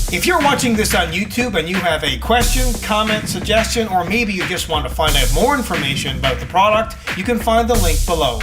If you're watching this on YouTube and you have a question, comment, suggestion, or maybe you just want to find out more information about the product, you can find the link below.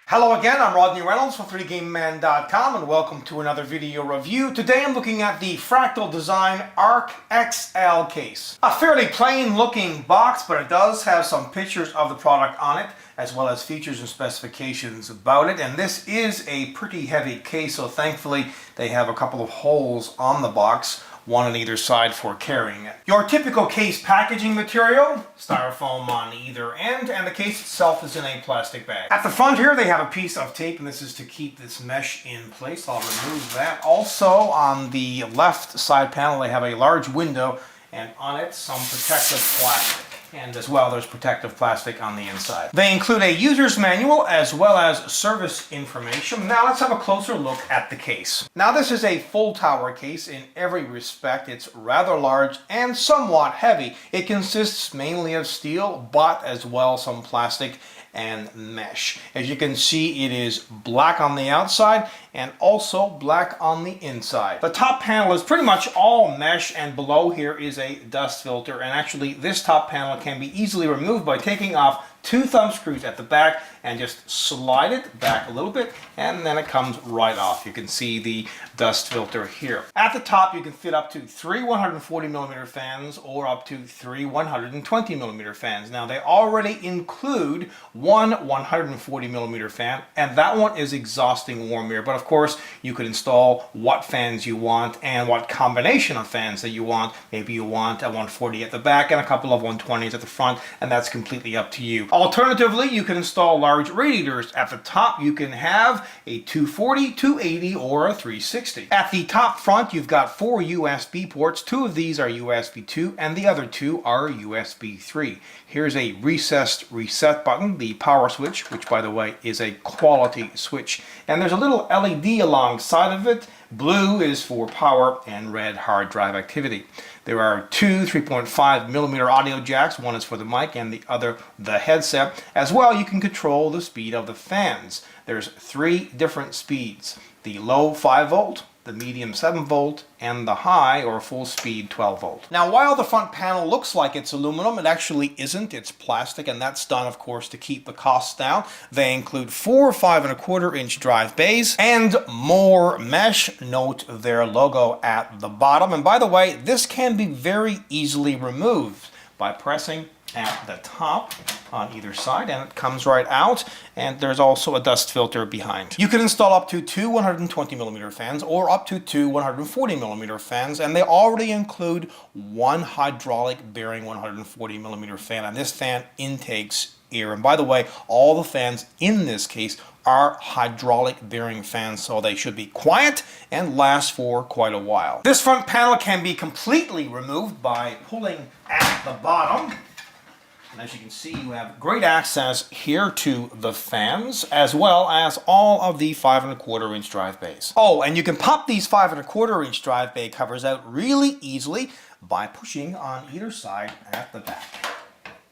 Hello again, I'm Rodney Reynolds from 3DGameman.com and welcome to another video review. Today I'm looking at the Fractal Design Arc XL case. A fairly plain looking box, but it does have some pictures of the product on it, as well as features and specifications about it. And this is a pretty heavy case, so thankfully they have a couple of holes on the box, one on either side for carrying it. Your typical case packaging material, styrofoam on either end, and the case itself is in a plastic bag. At the front here they have a piece of tape, and this is to keep this mesh in place. I'll remove that. Also on the left side panel they have a large window, and on it some protective plastic. And as well, there's protective plastic on the inside. They include a user's manual as well as service information. Now let's have a closer look at the case. Now this is a full tower case in every respect. It's rather large and somewhat heavy. It consists mainly of steel, but as well some plastic and mesh. As you can see, it is black on the outside and also black on the inside. The top panel is pretty much all mesh, and below here is a dust filter, and actually this top panel can be easily removed by taking off two thumb screws at the back and just slide it back a little bit, and then it comes right off. You can see the dust filter here. At the top you can fit up to 3 140mm fans or up to 3 120mm fans. Now they already include one 140mm fan, and that one is exhausting warm air, but of course you could install what fans you want and what combination of fans that you want. Maybe you want a 140 at the back and a couple of 120s at the front, and that's completely up to you. Alternatively, you can install large radiators. At the top you can have a 240, 280, or a 360. At the top front you've got 4 USB ports. 2 of these are USB 2 and the other 2 are USB 3. Here's a recessed reset button, the power switch, which by the way is a quality switch, and there's a little LED alongside of it. Blue is for power and red hard drive activity. There are 2 3.5mm audio jacks. One is for the mic and the other the headset. As well, you can control the speed of the fans. There's 3 different speeds: the low 5 volt, the medium 7 volt, and the high or full speed 12 volt. Now while the front panel looks like it's aluminum, it actually isn't. It's plastic, and that's done of course to keep the costs down. They include 4 5.25-inch drive bays and more mesh. Note their logo at the bottom, and by the way, this can be very easily removed by pressing at the top on either side, and it comes right out, and there's also a dust filter behind. You can install up to 2 120mm fans or up to 2 140mm fans, and they already include one hydraulic bearing 140mm fan, and this fan intakes air. And by the way, all the fans in this case are hydraulic bearing fans, so they should be quiet and last for quite a while. This front panel can be completely removed by pulling at the bottom. And as you can see, you have great access here to the fans, as well as all of the 5.25-inch drive bays. Oh, and you can pop these 5.25-inch drive bay covers out really easily by pushing on either side at the back.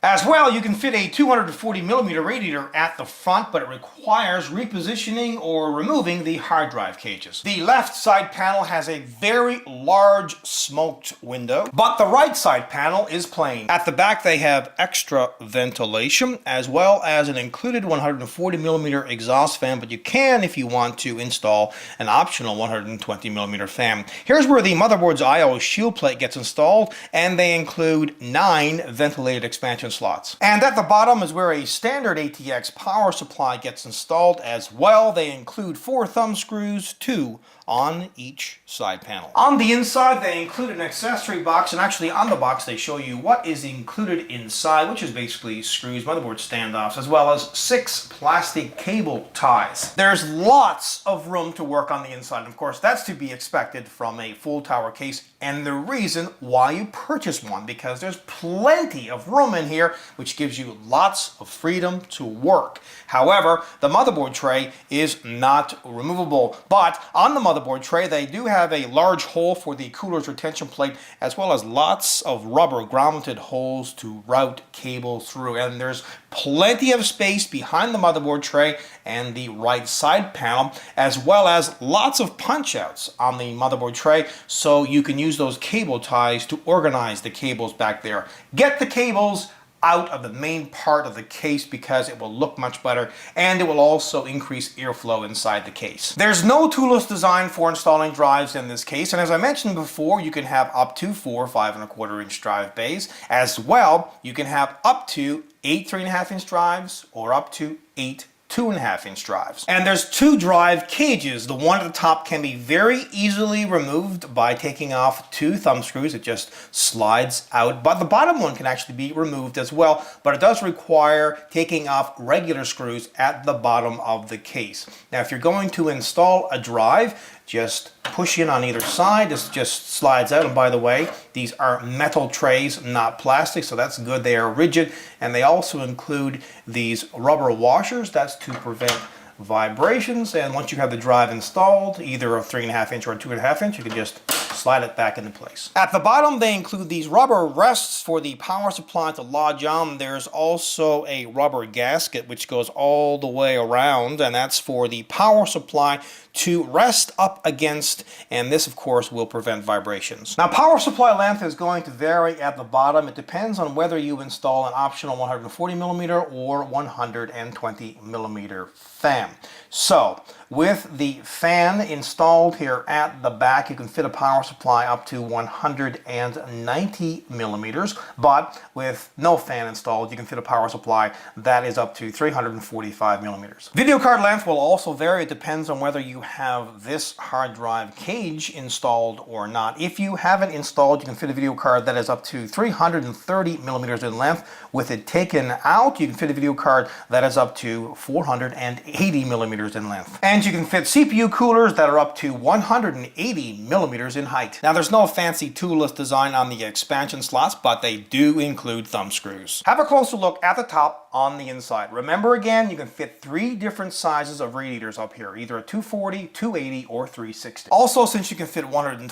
As well, you can fit a 240mm radiator at the front, but it requires repositioning or removing the hard drive cages. The left side panel has a very large smoked window, but the right side panel is plain. At the back they have extra ventilation, as well as an included 140mm exhaust fan, but you can, if you want to, install an optional 120mm fan. Here's where the motherboard's I/O shield plate gets installed, and they include 9 ventilated expansion slots. And at the bottom is where a standard ATX power supply gets installed as well. They include 4 thumb screws, 2 on each side panel. On the inside they include an accessory box, and actually on the box they show you what is included inside, which is basically screws, motherboard standoffs, as well as 6 plastic cable ties. There's lots of room to work on the inside, and of course that's to be expected from a full tower case. and the reason why you purchase one, because there's plenty of room in here, which gives you lots of freedom to work. However, the motherboard tray is not removable, but on the motherboard tray they do have a large hole for the cooler's retention plate, as well as lots of rubber ground-mounted holes to route cables through, and there's plenty of space behind the motherboard tray and the right side panel, as well as lots of punch outs on the motherboard tray, so you can use those cable ties to organize the cables back there. Get the cables out of the main part of the case because it will look much better, and it will also increase airflow inside the case. There's no toolless design for installing drives in this case, and as I mentioned before, you can have up to 4 5.25-inch drive bays. As well, you can have up to 8 3.5-inch drives or up to 8 2.5-inch drives. And there's 2 drive cages. The one at the top can be very easily removed by taking off 2 thumb screws. It just slides out, but the bottom one can actually be removed as well, but it does require taking off regular screws at the bottom of the case. Now if you're going to install a drive, just push in on either side. This just slides out, and by the way, these are metal trays, not plastic, so that's good. They are rigid, and they also include these rubber washers. That's to prevent vibrations, and once you have the drive installed, either a 3.5-inch or a 2.5-inch, you can just slide it back into place. At the bottom, they include these rubber rests for the power supply to lodge on. There's also a rubber gasket which goes all the way around, and that's for the power supply to rest up against, and this of course will prevent vibrations. Now power supply length is going to vary at the bottom. It depends on whether you install an optional 140mm or 120mm fan. So with the fan installed here at the back, you can fit a power supply up to 190mm, but with no fan installed, you can fit a power supply that is up to 345mm. Video card length will also vary. It depends on whether you have this hard drive cage installed or not. If you have it installed, you can fit a video card that is up to 330mm in length. With it taken out, you can fit a video card that is up to 480mm in length. And you can fit CPU coolers that are up to 180mm in height. Now there's no fancy toolless design on the expansion slots, but they do include thumb screws. Have a closer look at the top on the inside. Remember again, you can fit 3 different sizes of radiators up here, either a 240, 280, or 360. Also, since you can fit 120mm and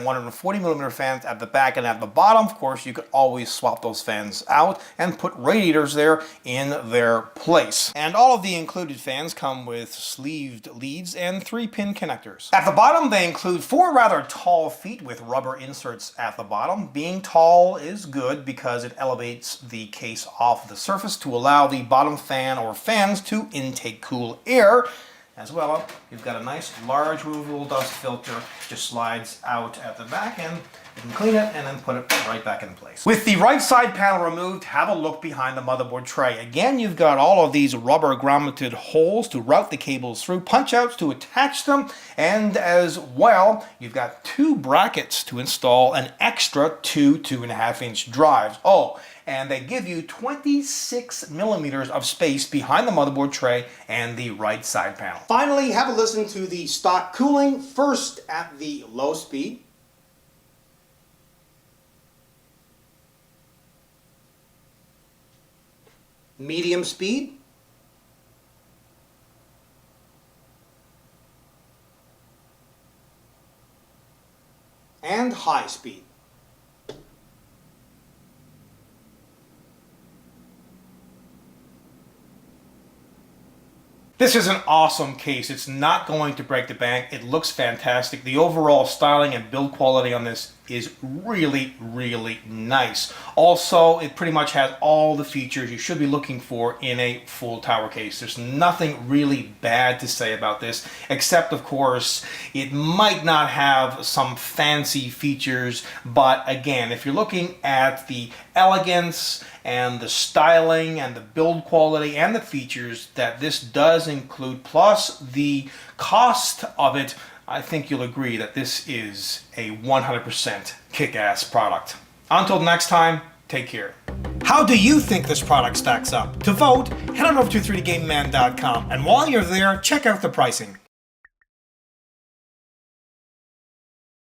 140mm fans at the back and at the bottom, of course, you could always swap those fans out and put radiators there in their place. And all of the included fans come with sleeved leads and 3-pin connectors. At the bottom, they include 4 rather tall feet with rubber inserts at the bottom. Being tall is good because it elevates the case off the surface to allow the bottom fan or fans to intake cool air. As well, you've got a nice large removable dust filter, just slides out at the back end. You can clean it and then put it right back in place. With the right side panel removed, have a look behind the motherboard tray. Again, you've got all of these rubber ground-mounted holes to route the cables through, punch outs to attach them, and as well, you've got 2 brackets to install an extra 2 2.5-inch drives. Oh, and they give you 26mm of space behind the motherboard tray and the right side panel. Finally, have a listen to the stock cooling, first at the low speed. Medium speed. And high speed. This is an awesome case. It's not going to break the bank. It looks fantastic. The overall styling and build quality on this is really, really nice. Also, it pretty much has all the features you should be looking for in a full tower case. There's nothing really bad to say about this, except of course, it might not have some fancy features, but again, if you're looking at the elegance and the styling and the build quality and the features that this does include, plus the cost of it, I think you'll agree that this is a 100% kick-ass product. Until next time, take care. How do you think this product stacks up? To vote, head on over to 3dgameman.com, and while you're there, check out the pricing.